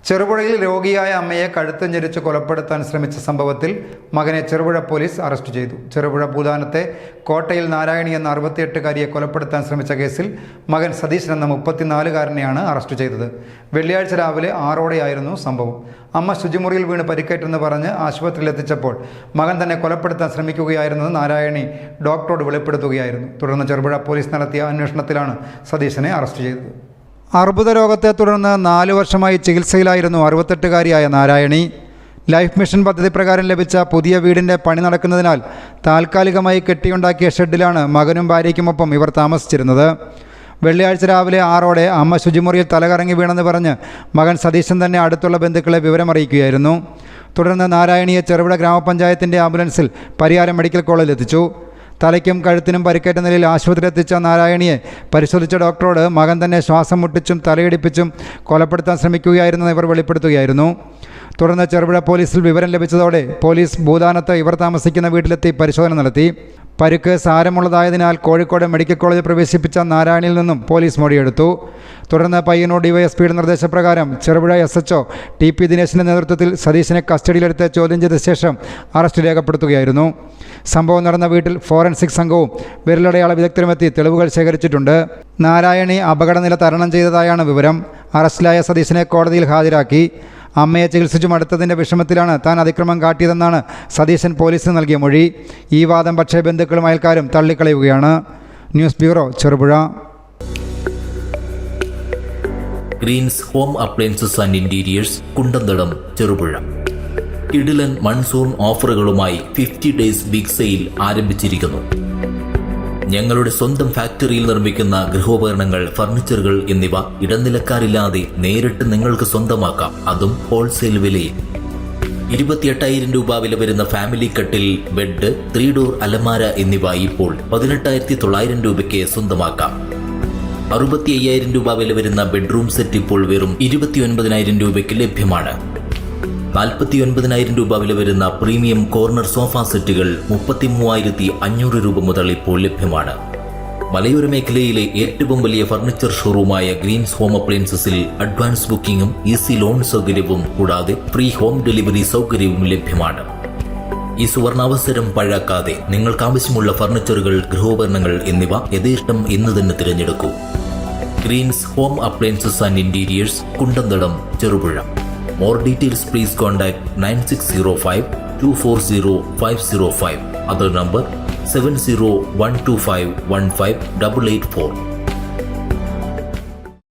ചെറുപുഴയിൽ രോഗിയായ അമ്മയെ കഴുത്ത് ഞെരിച്ച് കൊലപ്പെടുത്താൻ ശ്രമിച്ച സംഭവത്തിൽ മകനെ ചെറുപുഴ പോലീസ് അറസ്റ്റ് ചെയ്തു. ചെറുപുഴ ഭൂതാനത്തെ കോട്ടയിൽ നാരായണി എന്ന 68-കാരിയെ കൊലപ്പെടുത്താൻ ശ്രമിച്ച കേസിൽ മകൻ സതീശൻ എന്ന 34-കാരനെയാണ് അറസ്റ്റ് ചെയ്തത്. വെള്ളിയാഴ്ച രാവിലെ 6:00-ഓടെയായിരുന്നു സംഭവം. അമ്മ ശുചിമുറിയിൽ വീണ് പരിക്കേറ്റെന്ന് പറഞ്ഞ് ആശുപത്രിയിൽ എത്തിച്ചപ്പോൾ മകൻ തന്നെ കൊലപ്പെടുത്താൻ ശ്രമിക്കുകയായിരുന്നത് നാരായണി ഡോക്ടറോട് വെളിപ്പെടുത്തുകയായിരുന്നു. തുടർന്ന് ചെറുപുഴ പോലീസ് നടത്തിയ അന്വേഷണത്തിലാണ് സതീശനെ അറസ്റ്റ് ചെയ്തത്. അർബുദ രോഗത്തെ തുടർന്ന് 4 വർഷമായി ചികിത്സയിലായിരുന്നു 68-കാരിയായ നാരായണി. ലൈഫ് മിഷൻ പദ്ധതി പ്രകാരം ലഭിച്ച പുതിയ വീടിൻ്റെ പണി നടക്കുന്നതിനാൽ താൽക്കാലികമായി കെട്ടിയുണ്ടാക്കിയ ഷെഡിലാണ് മകനും ഭാര്യയ്ക്കുമൊപ്പം ഇവർ താമസിച്ചിരുന്നത്. വെള്ളിയാഴ്ച രാവിലെ 6:00-ഓടെ അമ്മ ശുചിമുറിയിൽ തലകറങ്ങി വീണെന്ന് പറഞ്ഞ് മകൻ സതീശൻ തന്നെ അടുത്തുള്ള ബന്ധുക്കളെ വിവരമറിയിക്കുകയായിരുന്നു. തുടർന്ന് നാരായണിയെ ചെറുപുഴ ഗ്രാമപഞ്ചായത്തിൻ്റെ ആംബുലൻസിൽ പരിയാരം മെഡിക്കൽ കോളേജിൽ എത്തിച്ചു. തലയ്ക്കും കഴുത്തിനും പരിക്കേറ്റ നിലയിൽ ആശുപത്രിയിലെത്തിച്ച നാരായണിയെ പരിശോധിച്ച ഡോക്ടറോട് മകൻ തന്നെ ശ്വാസം മുട്ടിച്ചും തലയിടിപ്പിച്ചും കൊലപ്പെടുത്താൻ ശ്രമിക്കുകയായിരുന്നെന്ന് ഇവർ വെളിപ്പെടുത്തുകയായിരുന്നു. തുടർന്ന് ചെറുപുഴ പോലീസിൽ വിവരം ലഭിച്ചതോടെ പോലീസ് ഭൂതാനത്ത് ഇവർ താമസിക്കുന്ന വീട്ടിലെത്തി പരിശോധന നടത്തി. പരിക്ക് സാരമുള്ളതായതിനാൽ കോഴിക്കോട് മെഡിക്കൽ കോളേജിൽ പ്രവേശിപ്പിച്ച നാരായണിയിൽ നിന്നും പോലീസ് മൊഴിയെടുത്തു. തുടർന്ന് പയ്യന്നൂർ ഡിവൈഎസ്പിയുടെ നിർദ്ദേശപ്രകാരം ചെറുപുഴ SHO TP ദിനേശിൻ്റെ നേതൃത്വത്തിൽ സതീശനെ കസ്റ്റഡിയിലെടുത്ത് ചോദ്യം ചെയ്ത ശേഷം അറസ്റ്റ് രേഖപ്പെടുത്തുകയായിരുന്നു. സംഭവം നടന്ന വീട്ടിൽ ഫോറൻസിക് സംഘവും വിരലടയാള വിദഗ്ധരുമെത്തി തെളിവുകൾ ശേഖരിച്ചിട്ടുണ്ട്. നാരായണി അപകടനില തരണം ചെയ്തതായാണ് വിവരം. അറസ്റ്റിലായ സതീശനെ കോടതിയിൽ ഹാജരാക്കി. അമ്മയെ ചികിത്സിച്ചു മടുത്തതിൻ്റെ വിഷമത്തിലാണ് താൻ അതിക്രമം കാട്ടിയതെന്നാണ് സതീശൻ പോലീസിന് നൽകിയ മൊഴി. ഈ വാദം പക്ഷേ ബന്ധുക്കളും അയൽക്കാരും തള്ളിക്കളയുകയാണ്. News bureau, Cherupuzha. Greens home appliances and interiors, Kundanthadam, Cherupuzha. കിടിലൻ മൺസൂൺ ഓഫറുകളുമായി 50 ഡേയ്സ് ബിഗ് സെയിൽ ആരംഭിച്ചിരിക്കുന്നു. ഞങ്ങളുടെ സ്വന്തം ഫാക്ടറിയിൽ നിർമ്മിക്കുന്ന ഗൃഹോപകരണങ്ങൾ, ഫർണിച്ചറുകൾ എന്നിവ ഇടനിലക്കാരില്ലാതെ നേരിട്ട് നിങ്ങൾക്ക് സ്വന്തമാക്കാം, അതും ഹോൾസെയിൽ വിലയിൽ. 28,000 രൂപ വില വരുന്ന ഫാമിലി കട്ടിൽ, ബെഡ്, 3 ഡോർ അലമാര എന്നിവ ഇപ്പോൾ 18,900 രൂപയ്ക്ക് സ്വന്തമാക്കാം. 65,000 രൂപ വില വരുന്ന ബെഡ്റൂം സെറ്റ് ഇപ്പോൾ വെറും 29,000 രൂപയ്ക്ക് ലഭ്യമാണ്. 49,000 രൂപ വില വരുന്ന പ്രീമിയം കോർണർ സോഫ സെറ്റുകൾ 33,500 രൂപ മുതൽ ഇപ്പോൾ ലഭ്യമാണ്. മലയോര മേഖലയിലെ ഏറ്റവും വലിയ ഫർണിച്ചർ ഷോറൂമായ ഗ്രീൻസ് ഹോം അപ്ലയൻസസിൽ അഡ്വാൻസ് ബുക്കിംഗും ഈസി ലോൺ സൗകര്യവും കൂടാതെ ഫ്രീ ഹോം ഡെലിവറി സൗകര്യവും ലഭ്യമാണ്. ഈ സുവർണാവസരം പഴാക്കാതെ നിങ്ങൾക്ക് ആവശ്യമുള്ള ഫർണിച്ചറുകൾ, ഗൃഹോപകരണങ്ങൾ എന്നിവ യഥേഷ്ടം ഇന്ന് തന്നെ തിരഞ്ഞെടുക്കൂ. Greens home appliances and interiors, Kundanthadam, Cherupuzha. More details please contact 9605 240 505. Other number 7012515884.